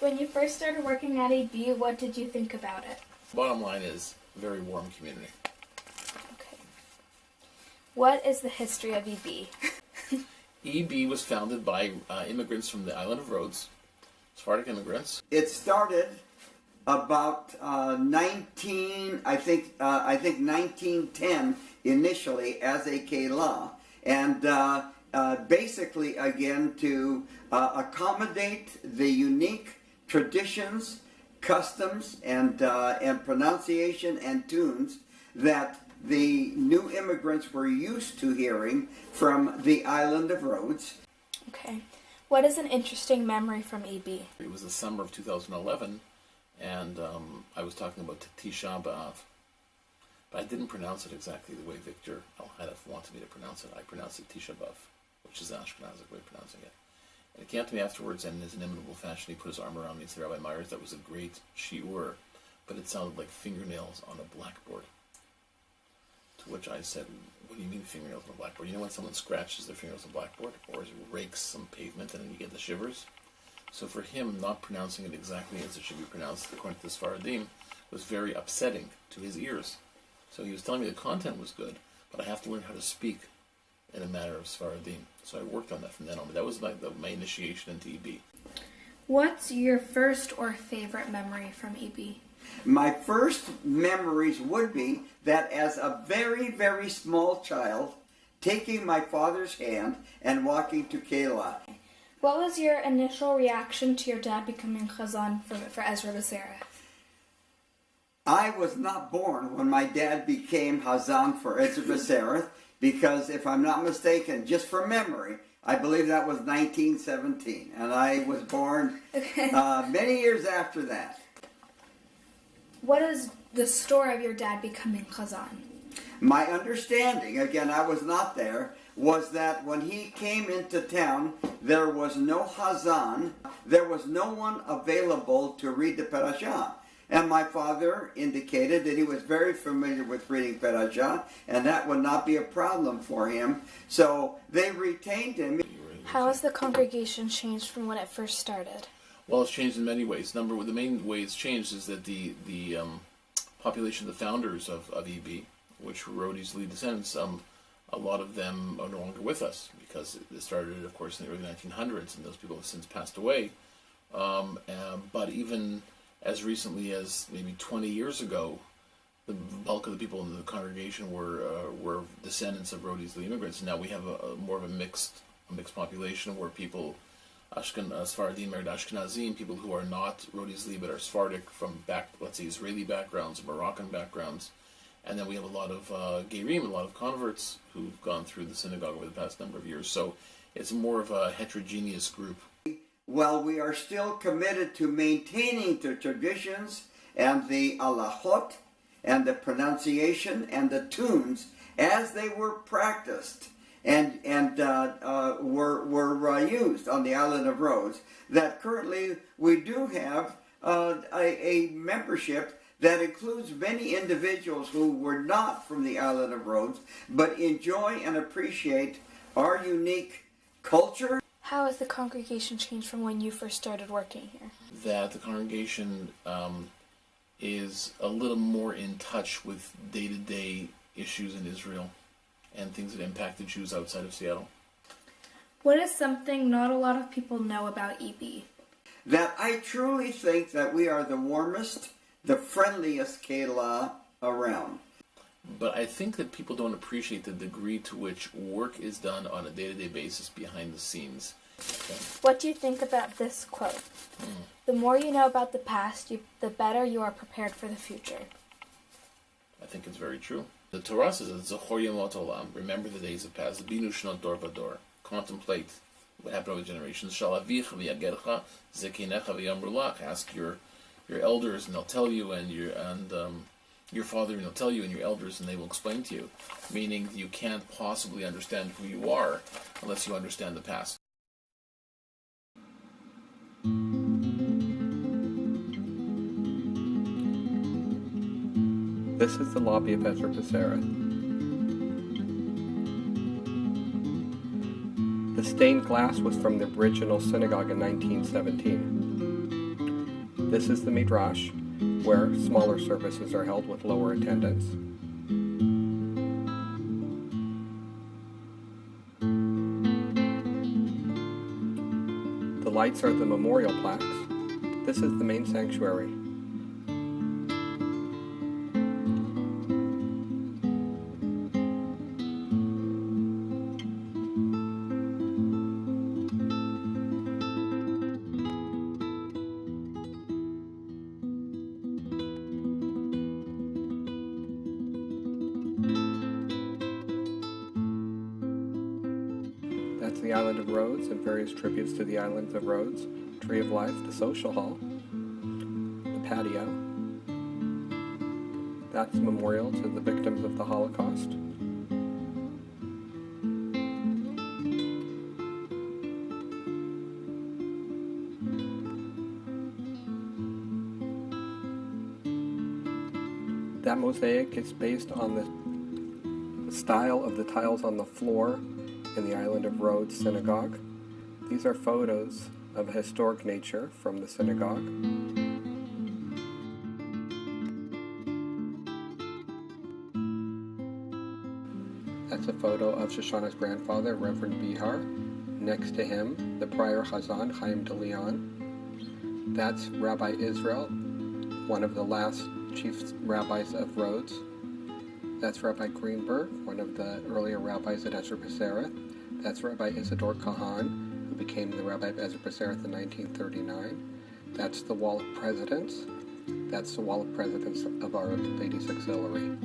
When you first started working at EB, what did you think about it? Bottom line is, very warm community. Okay. What is the history of EB? EB was founded by immigrants from the island of Rhodes, Sephardic immigrants. It started about 1910 initially as a keilah, and basically again to accommodate the unique traditions, customs, and pronunciation and tunes that the new immigrants were used to hearing from the island of Rhodes. Okay. What is an interesting memory from EB? It was the summer of 2011, and I was talking about Tisha B'Av, but I didn't pronounce it exactly the way Victor Al-Hadaf wanted me to pronounce it. I pronounced it Tisha B'Av, which is the Ashkenazic way of pronouncing it. And he came up to me afterwards, and in his inimitable fashion, he put his arm around me and said, Rabbi Myers, that was a great shiur, but it sounded like fingernails on a blackboard. To which I said, what do you mean fingernails on a blackboard? You know when someone scratches their fingernails on a blackboard or rakes some pavement and then you get the shivers? So for him, not pronouncing it exactly as it should be pronounced, according to the Sfaradim, was very upsetting to his ears. So he was telling me the content was good, but I have to learn how to speak in a manner of Sfaradim. So I worked on that from then on. But that was my initiation into EB. What's your first or favorite memory from EB? My first memories would be that as a very, very small child, taking my father's hand and walking to Keilah. What was your initial reaction to your dad becoming Chazan for Ezra Bessaroth? I was not born when my dad became Hazan for Ezra Bessaroth, because if I'm not mistaken, just from memory, I believe that was 1917, and I was born many years after that. What is the story of your dad becoming Chazan? My understanding, again, I was not there, was that when he came into town, there was no Hazan, there was no one available to read the parashah. And my father indicated that he was very familiar with reading parashah, and that would not be a problem for him. So they retained him. How has the congregation changed from when it first started? Well, it's changed in many ways. The main way it's changed is that the population of the founders of EB, which were Rhodey's lead descendants, a lot of them are no longer with us because it started, of course, in the early 1900s, and those people have since passed away. But even as recently as maybe 20 years ago, the bulk of the people in the congregation were descendants of Rhodey's lead immigrants, and now we have more of a mixed population where people. Sfaradim married Ashkenazim, people who are not Rhodey's Li but are Sephardic from let's say Israeli backgrounds, Moroccan backgrounds, and then we have a lot of Gerim, a lot of converts who've gone through the synagogue over the past number of years. So it's more of a heterogeneous group. Well, we are still committed to maintaining the traditions and the alahot and the pronunciation and the tunes as they were practiced and were used on the island of Rhodes. That currently we do have a membership that includes many individuals who were not from the island of Rhodes, but enjoy and appreciate our unique culture. How has the congregation changed from when you first started working here? That the congregation is a little more in touch with day-to-day issues in Israel and things that impact the Jews outside of Seattle. What is something not a lot of people know about EB? That I truly think that we are the warmest, the friendliest keilah around. But I think that people don't appreciate the degree to which work is done on a day-to-day basis behind the scenes. Okay. What do you think about this quote? The more you know about the past, the better you are prepared for the future. I think it's very true. The Torah says, "Zachor yemot olam," remember the days of past. Binu shnot dor vador, contemplate what happened over generations. Shalavich v'yagercha zekinecha v'yamru lach. Ask your elders, and they'll tell you, and your father, and he'll tell you, and your elders, and they will explain to you. Meaning, you can't possibly understand who you are unless you understand the past. This is the lobby of Ezra Bessaroth. The stained glass was from the original synagogue in 1917. This is the Midrash, where smaller services are held with lower attendance. The lights are the memorial plaques. This is the main sanctuary. That's the Island of Rhodes and various tributes to the Islands of Rhodes. Tree of Life, the social hall, the patio. That's the memorial to the victims of the Holocaust. That mosaic is based on the style of the tiles on the floor in the Island of Rhodes synagogue. These are photos of historic nature from the synagogue. That's a photo of Shoshana's grandfather, Reverend Bihar. Next to him, the prior Chazan, Chaim de Leon. That's Rabbi Israel, one of the last chief rabbis of Rhodes. That's Rabbi Greenberg, one of the earlier rabbis at Ezra Bessaroth. That's Rabbi Isidore Kahan, who became the rabbi of Ezra Bessaroth in 1939. That's the Wall of Presidents. That's the Wall of Presidents of Our Lady's Auxiliary.